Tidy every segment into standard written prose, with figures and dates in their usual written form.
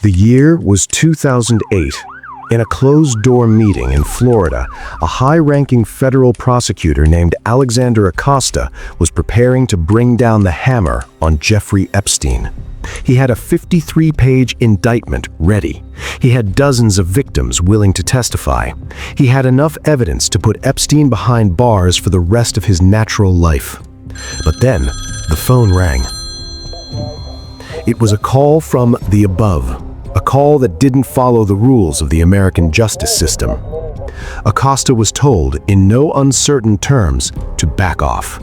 The year was 2008. In a closed-door meeting in Florida, a high-ranking federal prosecutor named Alexander Acosta was preparing to bring down the hammer on Jeffrey Epstein. He had a 53-page indictment ready. He had dozens of victims willing to testify. He had enough evidence to put Epstein behind bars for the rest of his natural life. But then, the phone rang. It was a call from the above. A call that didn't follow the rules of the American justice system. Acosta was told, in no uncertain terms, to back off.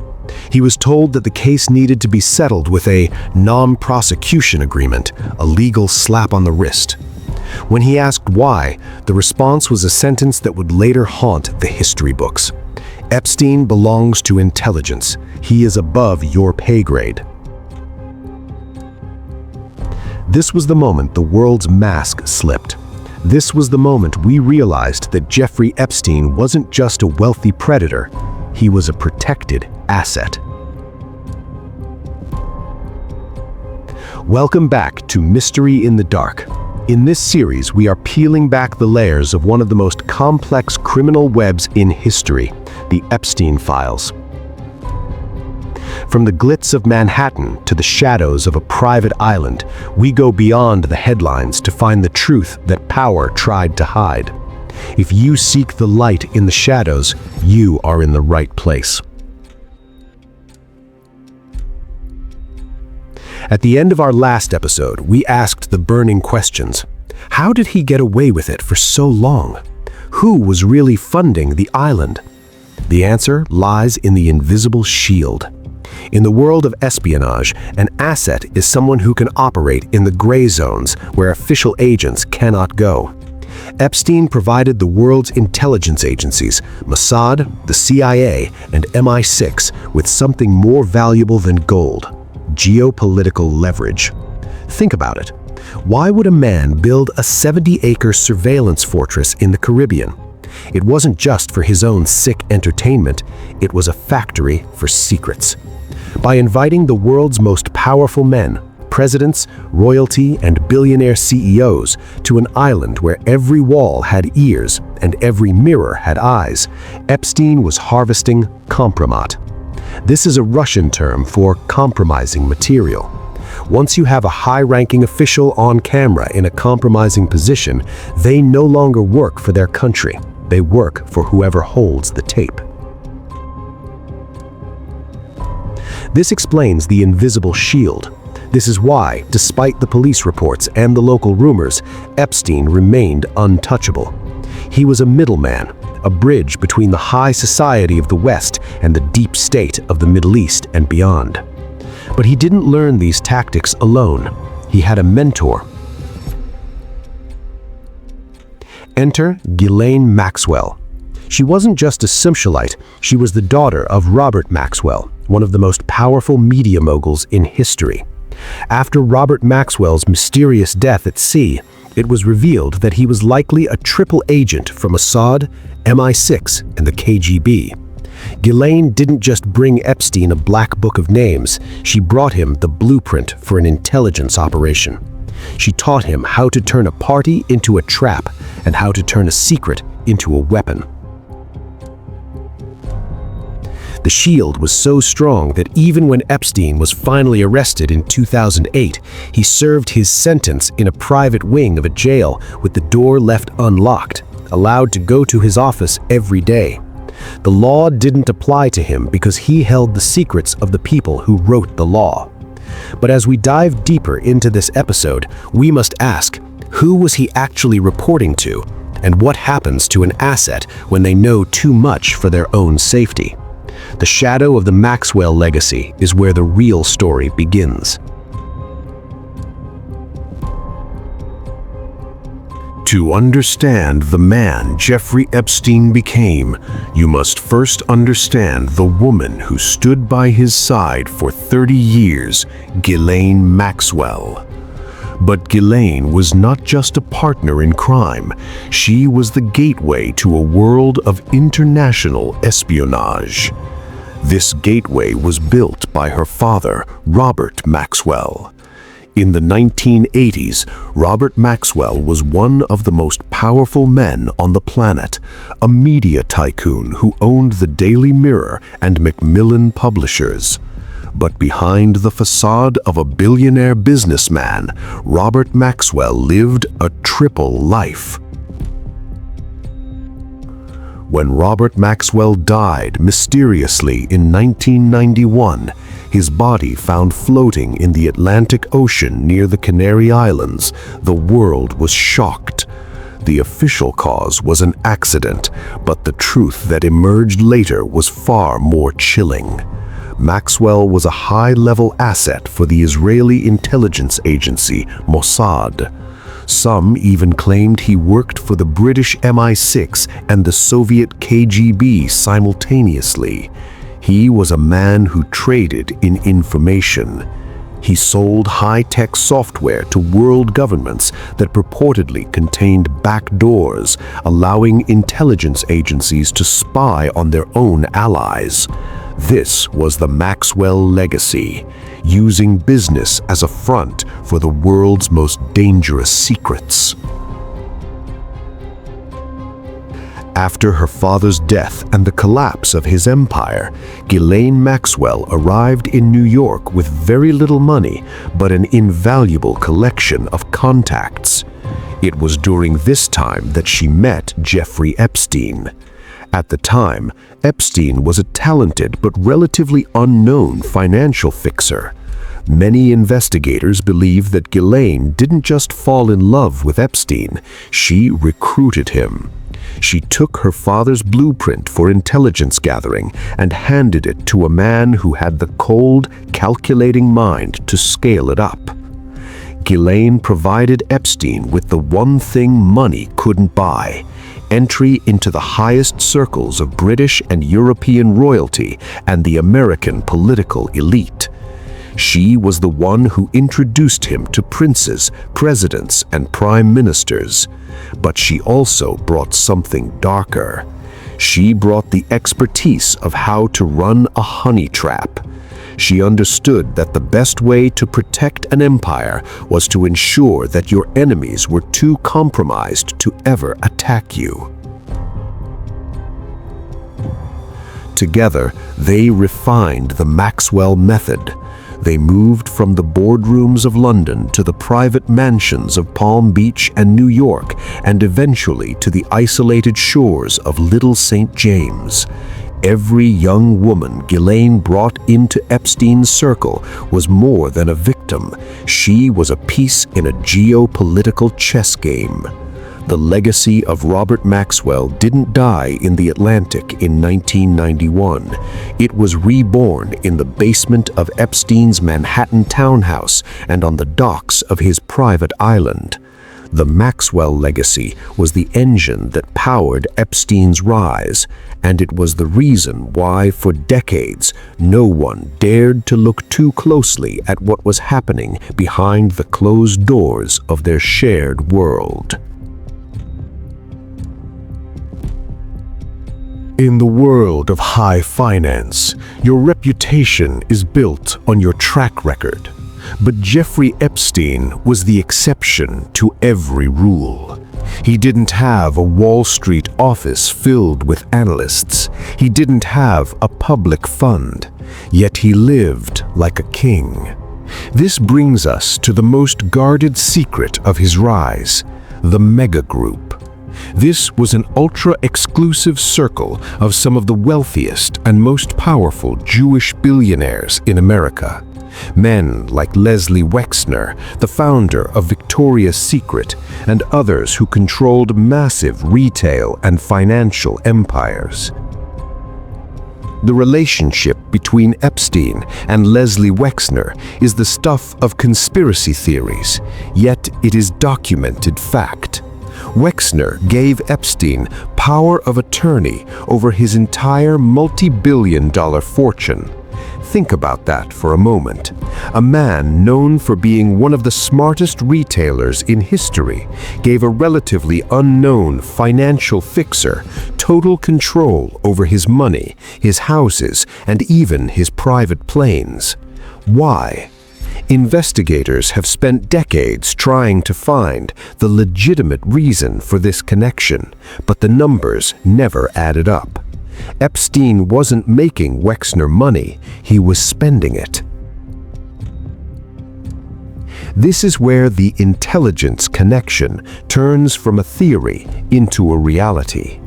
He was told that the case needed to be settled with a non-prosecution agreement, a legal slap on the wrist. When he asked why, the response was a sentence that would later haunt the history books. Epstein belongs to intelligence. He is above your pay grade. This was the moment the world's mask slipped. This was the moment we realized that Jeffrey Epstein wasn't just a wealthy predator, he was a protected asset. Welcome back to Mystery in the Dark. In this series, we are peeling back the layers of one of the most complex criminal webs in history, the Epstein files. From the glitz of Manhattan to the shadows of a private island, we go beyond the headlines to find the truth that power tried to hide. If you seek the light in the shadows, you are in the right place. At the end of our last episode, we asked the burning questions. How did he get away with it for so long? Who was really funding the island? The answer lies in the invisible shield. In the world of espionage, an asset is someone who can operate in the gray zones where official agents cannot go. Epstein provided the world's intelligence agencies, Mossad, the CIA, and MI6, with something more valuable than gold: geopolitical leverage. Think about it. Why would a man build a 70-acre surveillance fortress in the Caribbean? It wasn't just for his own sick entertainment, it was a factory for secrets. By inviting the world's most powerful men, presidents, royalty, and billionaire CEOs, to an island where every wall had ears and every mirror had eyes, Epstein was harvesting compromat. This is a Russian term for compromising material. Once you have a high-ranking official on camera in a compromising position, they no longer work for their country. They work for whoever holds the tape. This explains the invisible shield. This is why, despite the police reports and the local rumors, Epstein remained untouchable. He was a middleman, a bridge between the high society of the West and the deep state of the Middle East and beyond. But he didn't learn these tactics alone. He had a mentor. Enter Ghislaine Maxwell. She wasn't just a socialite, she was the daughter of Robert Maxwell, one of the most powerful media moguls in history. After Robert Maxwell's mysterious death at sea, it was revealed that he was likely a triple agent from Mossad, MI6, and the KGB. Ghislaine didn't just bring Epstein a black book of names, she brought him the blueprint for an intelligence operation. She taught him how to turn a party into a trap and how to turn a secret into a weapon. The shield was so strong that even when Epstein was finally arrested in 2008, he served his sentence in a private wing of a jail with the door left unlocked, allowed to go to his office every day. The law didn't apply to him because he held the secrets of the people who wrote the law. But as we dive deeper into this episode, we must ask, who was he actually reporting to? And what happens to an asset when they know too much for their own safety? The shadow of the Maxwell legacy is where the real story begins. To understand the man Jeffrey Epstein became, you must first understand the woman who stood by his side for 30 years, Ghislaine Maxwell. But Ghislaine was not just a partner in crime, she was the gateway to a world of international espionage. This gateway was built by her father, Robert Maxwell. In the 1980s, Robert Maxwell was one of the most powerful men on the planet, a media tycoon who owned the Daily Mirror and Macmillan Publishers. But behind the facade of a billionaire businessman, Robert Maxwell lived a triple life. When Robert Maxwell died mysteriously in 1991, his body found floating in the Atlantic Ocean near the Canary Islands, the world was shocked. The official cause was an accident, but the truth that emerged later was far more chilling. Maxwell was a high-level asset for the Israeli intelligence agency, Mossad. Some even claimed he worked for the British MI6 and the Soviet KGB simultaneously. He was a man who traded in information. He sold high-tech software to world governments that purportedly contained backdoors, allowing intelligence agencies to spy on their own allies. This was the Maxwell legacy, using business as a front for the world's most dangerous secrets. After her father's death and the collapse of his empire, Ghislaine Maxwell arrived in New York with very little money, but an invaluable collection of contacts. It was during this time that she met Jeffrey Epstein. At the time, Epstein was a talented but relatively unknown financial fixer. Many investigators believe that Ghislaine didn't just fall in love with Epstein, she recruited him. She took her father's blueprint for intelligence gathering and handed it to a man who had the cold, calculating mind to scale it up. Ghislaine provided Epstein with the one thing money couldn't buy: entry into the highest circles of British and European royalty and the American political elite. She was the one who introduced him to princes, presidents, and prime ministers. But she also brought something darker. She brought the expertise of how to run a honey trap. She understood that the best way to protect an empire was to ensure that your enemies were too compromised to ever attack you. Together, they refined the Maxwell method. They moved from the boardrooms of London to the private mansions of Palm Beach and New York, and eventually to the isolated shores of Little St. James. Every young woman Ghislaine brought into Epstein's circle was more than a victim. She was a piece in a geopolitical chess game. The legacy of Robert Maxwell didn't die in the Atlantic in 1991. It was reborn in the basement of Epstein's Manhattan townhouse and on the docks of his private island. The Maxwell legacy was the engine that powered Epstein's rise, and it was the reason why, for decades, no one dared to look too closely at what was happening behind the closed doors of their shared world. In the world of high finance, your reputation is built on your track record. But Jeffrey Epstein was the exception to every rule. He didn't have a Wall Street office filled with analysts. He didn't have a public fund. Yet he lived like a king. This brings us to the most guarded secret of his rise, the mega group. This was an ultra-exclusive circle of some of the wealthiest and most powerful Jewish billionaires in America. Men like Leslie Wexner, the founder of Victoria's Secret, and others who controlled massive retail and financial empires. The relationship between Epstein and Leslie Wexner is the stuff of conspiracy theories, yet it is documented fact. Wexner gave Epstein power of attorney over his entire multi-billion-dollar fortune. Think about that for a moment. A man known for being one of the smartest retailers in history gave a relatively unknown financial fixer total control over his money, his houses, and even his private planes. Why? Investigators have spent decades trying to find the legitimate reason for this connection, but the numbers never added up. Epstein wasn't making Wexner money, he was spending it. This is where the intelligence connection turns from a theory into a reality.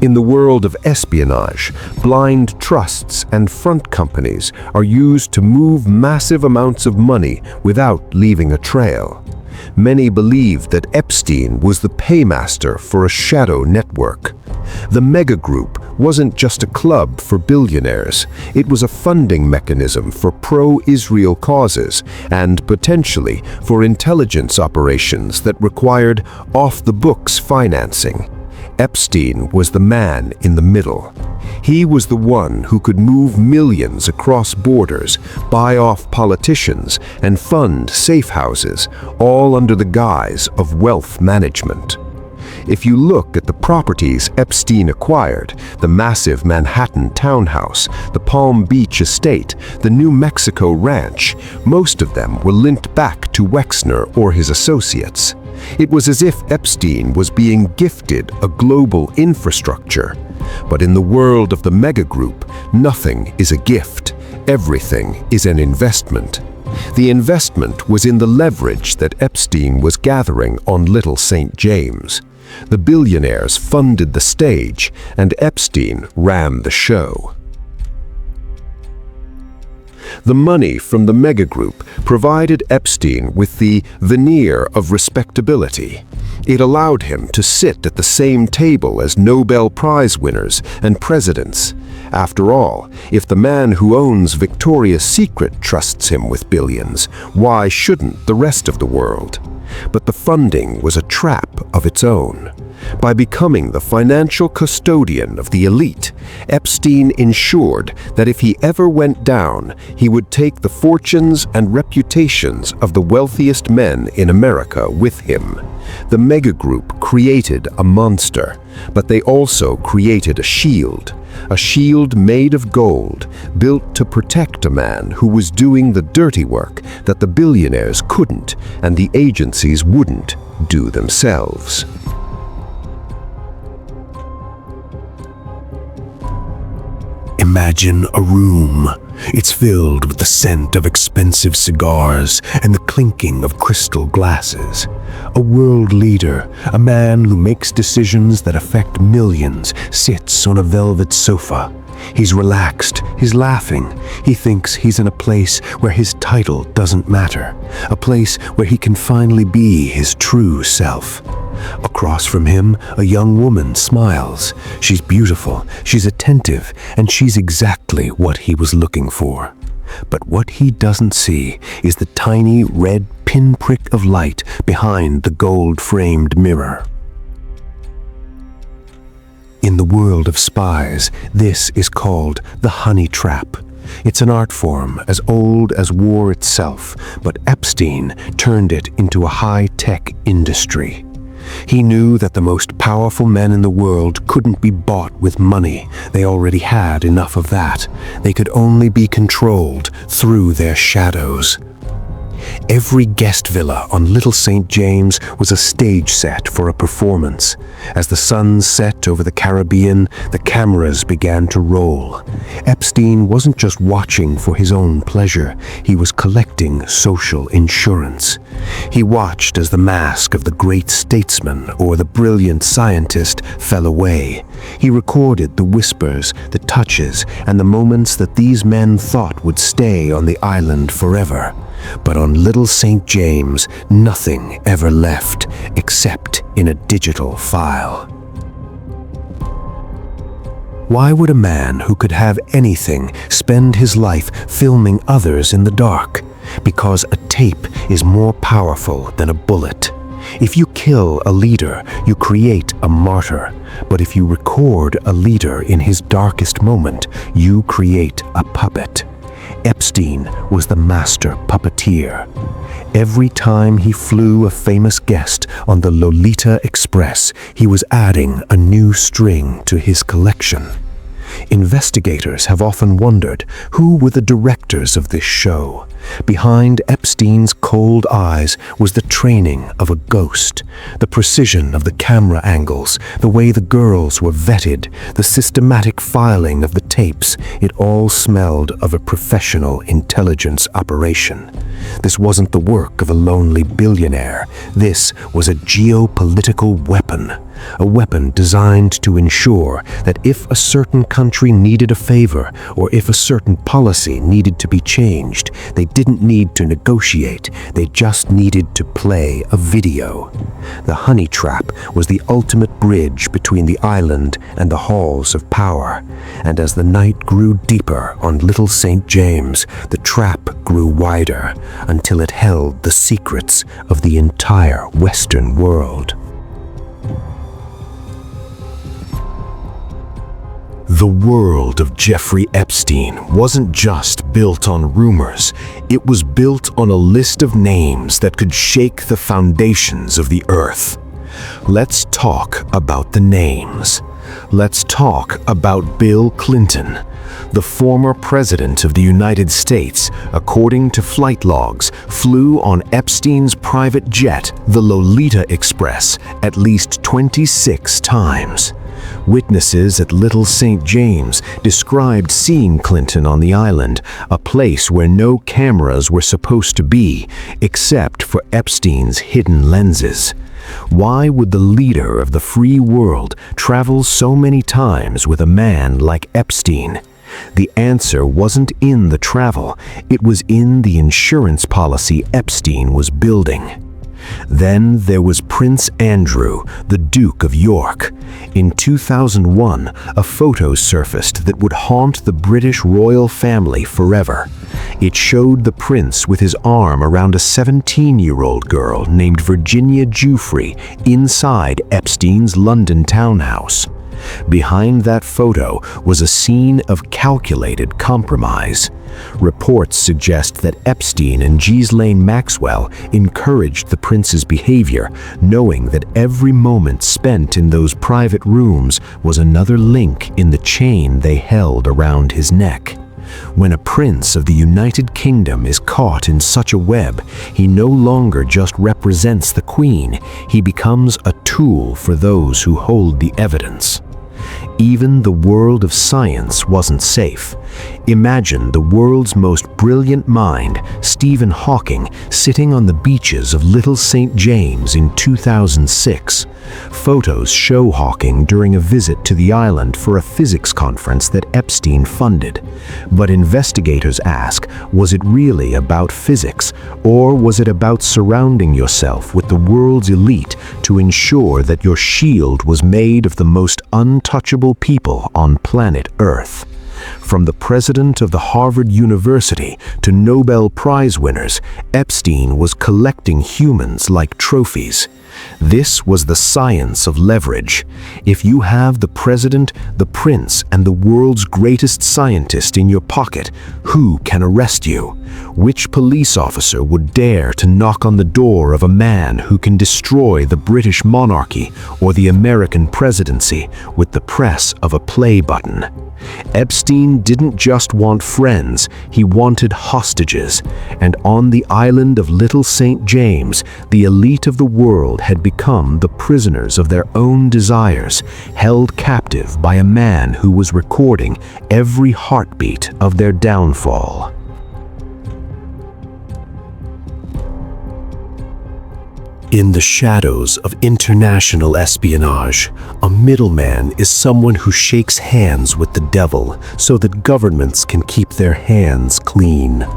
In the world of espionage, blind trusts and front companies are used to move massive amounts of money without leaving a trail. Many believed that Epstein was the paymaster for a shadow network. The mega group wasn't just a club for billionaires, it was a funding mechanism for pro-Israel causes and potentially for intelligence operations that required off-the-books financing. Epstein was the man in the middle. He was the one who could move millions across borders, buy off politicians, and fund safe houses, all under the guise of wealth management. If you look at the properties Epstein acquired, the massive Manhattan townhouse, the Palm Beach estate, the New Mexico ranch, most of them were linked back to Wexner or his associates. It was as if Epstein was being gifted a global infrastructure. But in the world of the megagroup, nothing is a gift. Everything is an investment. The investment was in the leverage that Epstein was gathering on Little St. James. The billionaires funded the stage, and Epstein ran the show. The money from the megagroup provided Epstein with the veneer of respectability. It allowed him to sit at the same table as Nobel Prize winners and presidents. After all, if the man who owns Victoria's Secret trusts him with billions, why shouldn't the rest of the world? But the funding was a trap of its own. By becoming the financial custodian of the elite, Epstein ensured that if he ever went down, he would take the fortunes and reputations of the wealthiest men in America with him. The megagroup created a monster, but they also created a shield made of gold, built to protect a man who was doing the dirty work that the billionaires couldn't and the agencies wouldn't do themselves. Imagine a room. It's filled with the scent of expensive cigars and the clinking of crystal glasses. A world leader, a man who makes decisions that affect millions, sits on a velvet sofa. He's relaxed, he's laughing. He thinks he's in a place where his title doesn't matter, a place where he can finally be his true self. Across from him, a young woman smiles. She's beautiful, she's attentive, and she's exactly what he was looking for. But what he doesn't see is the tiny red pinprick of light behind the gold-framed mirror. In the world of Spies, this is called the honey trap. It's an art form as old as war itself, but Epstein turned it into a high-tech industry. He knew that the most powerful men in the world couldn't be bought with money. They already had enough of that. They could only be controlled through their shadows. Every guest villa on Little St. James was a stage set for a performance. As the sun set over the Caribbean, the cameras began to roll. Epstein wasn't just watching for his own pleasure, he was collecting social insurance. He watched as the mask of the great statesman or the brilliant scientist fell away. He recorded the whispers, the touches, and the moments that these men thought would stay on the island forever. But on Little St. James, nothing ever left except in a digital file. Why would a man who could have anything spend his life filming others in the dark? Because a tape is more powerful than a bullet. If you kill a leader, you create a martyr. But if you record a leader in his darkest moment, you create a puppet. Epstein was the master puppeteer. Every time he flew a famous guest on the Lolita Express, he was adding a new string to his collection. Investigators have often wondered who were the directors of this show. Behind Epstein's cold eyes was the training of a ghost, the precision of the camera angles, the way the girls were vetted, the systematic filing of the tapes. It all smelled of a professional intelligence operation. This wasn't the work of a lonely billionaire. This was a geopolitical weapon. A weapon designed to ensure that if a certain country needed a favor or if a certain policy needed to be changed, they didn't need to negotiate, they just needed to play a video. The honey trap was the ultimate bridge between the island and the halls of power. And as the night grew deeper on Little St. James, the trap grew wider until it held the secrets of the entire Western world. The world of Jeffrey Epstein wasn't just built on rumors, it was built on a list of names that could shake the foundations of the earth. Let's talk about the names. Let's talk about Bill Clinton. The former president of the United States, according to flight logs, flew on Epstein's private jet, the Lolita Express, at least 26 times. Witnesses at Little St. James described seeing Clinton on the island, a place where no cameras were supposed to be, except for Epstein's hidden lenses. Why would the leader of the free world travel so many times with a man like Epstein? The answer wasn't in the travel, it was in the insurance policy Epstein was building. Then there was Prince Andrew, the Duke of York. In 2001, a photo surfaced that would haunt the British royal family forever. It showed the prince with his arm around a 17-year-old girl named Virginia Giuffre inside Epstein's London townhouse. Behind that photo was a scene of calculated compromise. Reports suggest that Epstein and Ghislaine Maxwell encouraged the prince's behavior, knowing that every moment spent in those private rooms was another link in the chain they held around his neck. When a prince of the United Kingdom is caught in such a web, he no longer just represents the queen, he becomes a tool for those who hold the evidence. Even the world of science wasn't safe. Imagine the world's most brilliant mind, Stephen Hawking, sitting on the beaches of Little St. James in 2006. Photos show Hawking during a visit to the island for a physics conference that Epstein funded. But investigators ask, was it really about physics, or was it about surrounding yourself with the world's elite to ensure that your shield was made of the most untouchable people on planet Earth? From the president of the Harvard University to Nobel Prize winners, Epstein was collecting humans like trophies. This was the science of leverage. If you have the president, the prince, and the world's greatest scientist in your pocket, who can arrest you? Which police officer would dare to knock on the door of a man who can destroy the British monarchy or the American presidency with the press of a play button? Epstein didn't just want friends, he wanted hostages. And on the island of Little St. James, the elite of the world had become the prisoners of their own desires, held captive by a man who was recording every heartbeat of their downfall. In the shadows of international espionage, a middleman is someone who shakes hands with the devil so that governments can keep their hands clean.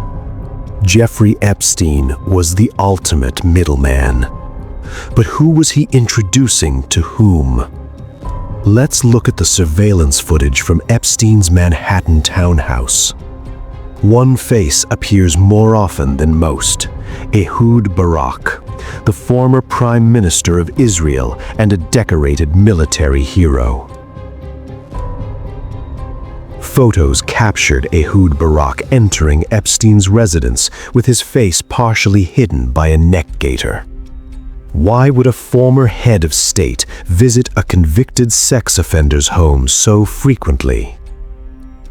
Jeffrey Epstein was the ultimate middleman. But who was he introducing to whom? Let's look at the surveillance footage from Epstein's Manhattan townhouse. One face appears more often than most: Ehud Barak, the former Prime Minister of Israel and a decorated military hero. Photos captured Ehud Barak entering Epstein's residence with his face partially hidden by a neck gaiter. Why would a former head of state visit a convicted sex offender's home so frequently?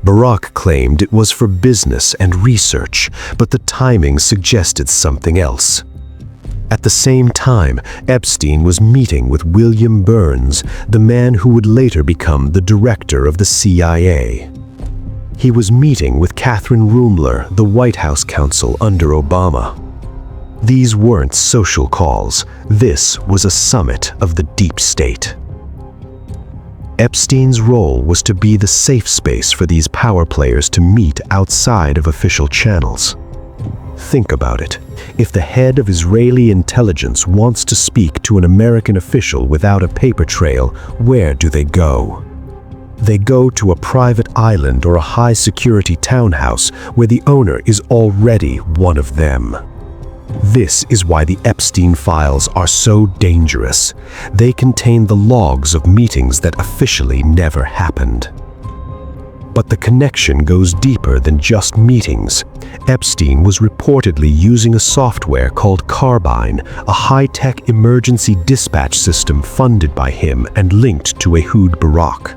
Barak claimed it was for business and research, but the timing suggested something else. At the same time, Epstein was meeting with William Burns, the man who would later become the director of the CIA. He was meeting with Catherine Rumler, the White House counsel under Obama. These weren't social calls. This was a summit of the deep state. Epstein's role was to be the safe space for these power players to meet outside of official channels. Think about it. If the head of Israeli intelligence wants to speak to an American official without a paper trail, where do they go? They go to a private island or a high-security townhouse where the owner is already one of them. This is why the Epstein files are so dangerous. They contain the logs of meetings that officially never happened. But the connection goes deeper than just meetings. Epstein was reportedly using a software called Carbine, a high-tech emergency dispatch system funded by him and linked to Ehud Barak.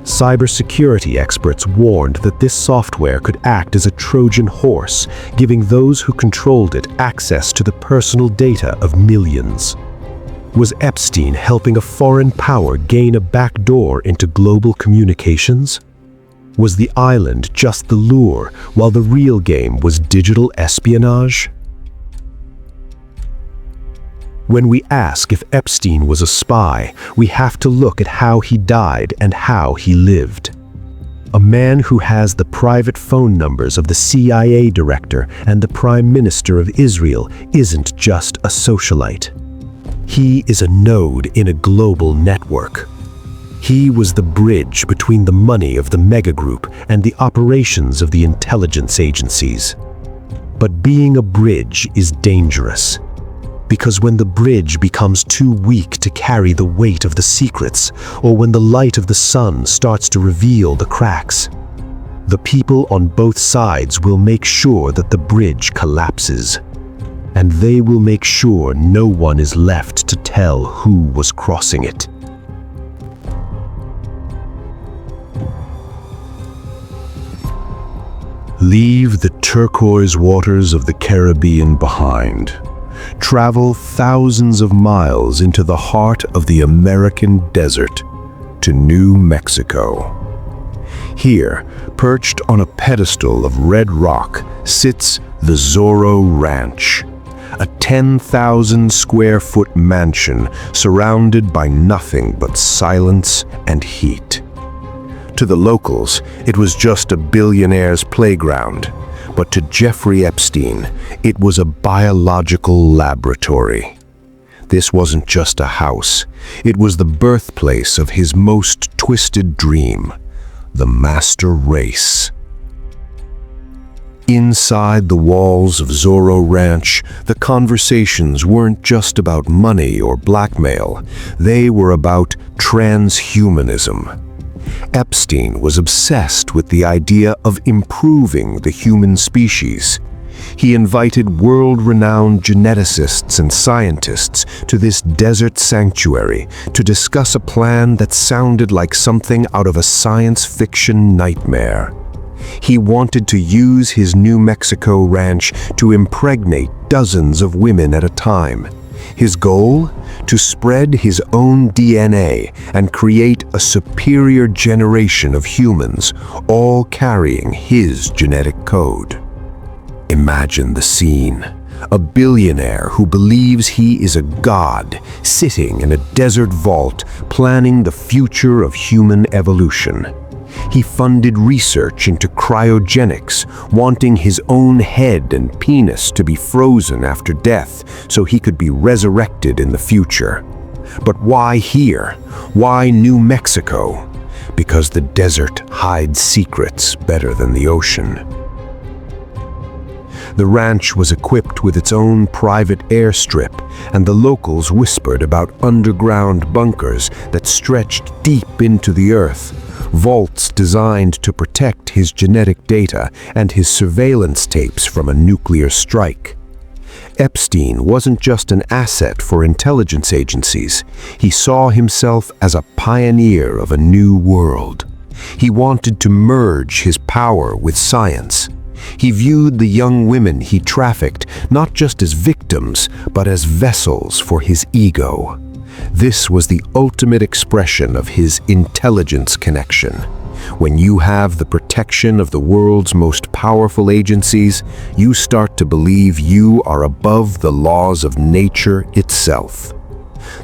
Cybersecurity experts warned that this software could act as a Trojan horse, giving those who controlled it access to the personal data of millions. Was Epstein helping a foreign power gain a backdoor into global communications? Was the island just the lure, while the real game was digital espionage? When we ask if Epstein was a spy, we have to look at how he died and how he lived. A man who has the private phone numbers of the CIA director and the Prime Minister of Israel isn't just a socialite. He is a node in a global network. He was the bridge between the money of the megagroup and the operations of the intelligence agencies. But being a bridge is dangerous, because when the bridge becomes too weak to carry the weight of the secrets, or when the light of the sun starts to reveal the cracks, the people on both sides will make sure that the bridge collapses, and they will make sure no one is left to tell who was crossing it. Leave the turquoise waters of the Caribbean behind. Travel thousands of miles into the heart of the American desert to New Mexico. Here, perched on a pedestal of red rock, sits the Zorro Ranch, a 10,000 square foot mansion surrounded by nothing but silence and heat. To the locals, it was just a billionaire's playground, but to Jeffrey Epstein, it was a biological laboratory. This wasn't just a house, it was the birthplace of his most twisted dream, the master race. Inside the walls of Zorro Ranch, the conversations weren't just about money or blackmail, they were about transhumanism. Epstein was obsessed with the idea of improving the human species. He invited world-renowned geneticists and scientists to this desert sanctuary to discuss a plan that sounded like something out of a science fiction nightmare. He wanted to use his New Mexico ranch to impregnate dozens of women at a time. His goal? To spread his own DNA and create a superior generation of humans, all carrying his genetic code. Imagine the scene. A billionaire who believes he is a god, sitting in a desert vault, planning the future of human evolution. He funded research into cryogenics, wanting his own head and penis to be frozen after death so he could be resurrected in the future. But why here? Why New Mexico? Because the desert hides secrets better than the ocean. The ranch was equipped with its own private airstrip, and the locals whispered about underground bunkers that stretched deep into the earth, vaults designed to protect his genetic data and his surveillance tapes from a nuclear strike. Epstein wasn't just an asset for intelligence agencies. He saw himself as a pioneer of a new world. He wanted to merge his power with science. He viewed the young women he trafficked not just as victims, but as vessels for his ego. This was the ultimate expression of his intelligence connection. When you have the protection of the world's most powerful agencies, you start to believe you are above the laws of nature itself.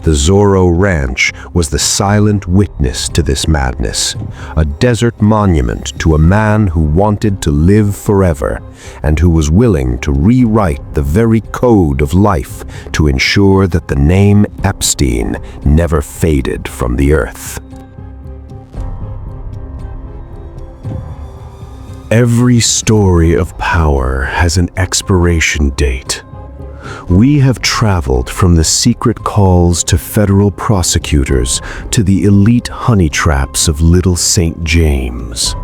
The Zorro Ranch was the silent witness to this madness, a desert monument to a man who wanted to live forever and who was willing to rewrite the very code of life to ensure that the name Epstein never faded from the earth. Every story of power has an expiration date. We have traveled from the secret calls to federal prosecutors to the elite honey traps of Little St. James.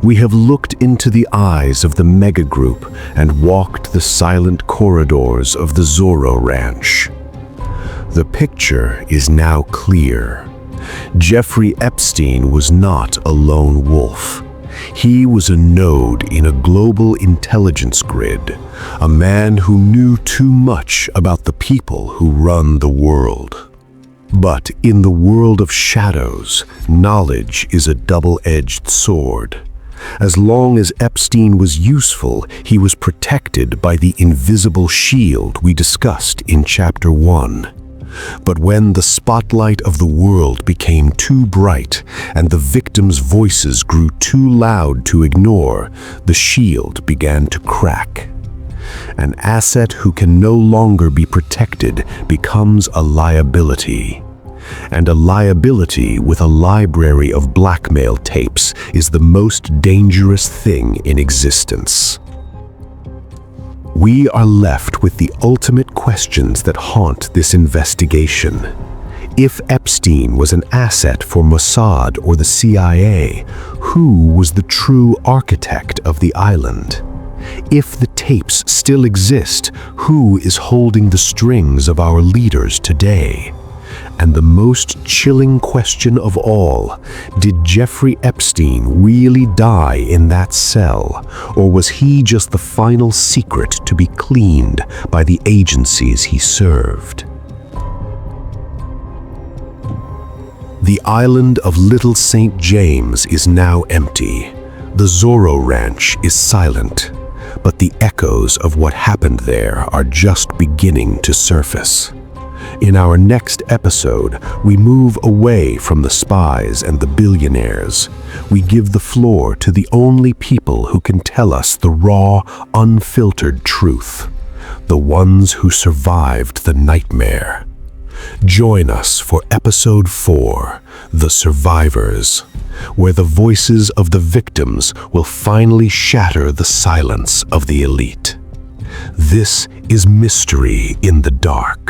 We have looked into the eyes of the mega group and walked the silent corridors of the Zorro Ranch. The picture is now clear. Jeffrey Epstein was not a lone wolf. He was a node in a global intelligence grid, a man who knew too much about the people who run the world. But in the world of shadows, knowledge is a double-edged sword. As long as Epstein was useful, he was protected by the invisible shield we discussed in Chapter 1. But when the spotlight of the world became too bright and the victims' voices grew too loud to ignore, the shield began to crack. An asset who can no longer be protected becomes a liability. And a liability with a library of blackmail tapes is the most dangerous thing in existence. We are left with the ultimate questions that haunt this investigation. If Epstein was an asset for Mossad or the CIA, who was the true architect of the island? If the tapes still exist, who is holding the strings of our leaders today? And the most chilling question of all, did Jeffrey Epstein really die in that cell, or was he just the final secret to be cleaned by the agencies he served? The island of Little St. James is now empty. The Zorro Ranch is silent, but the echoes of what happened there are just beginning to surface. In our next episode, we move away from the spies and the billionaires. We give the floor to the only people who can tell us the raw, unfiltered truth, the ones who survived the nightmare. Join us for Episode 4, The Survivors, where the voices of the victims will finally shatter the silence of the elite. This is Mystery in the Dark.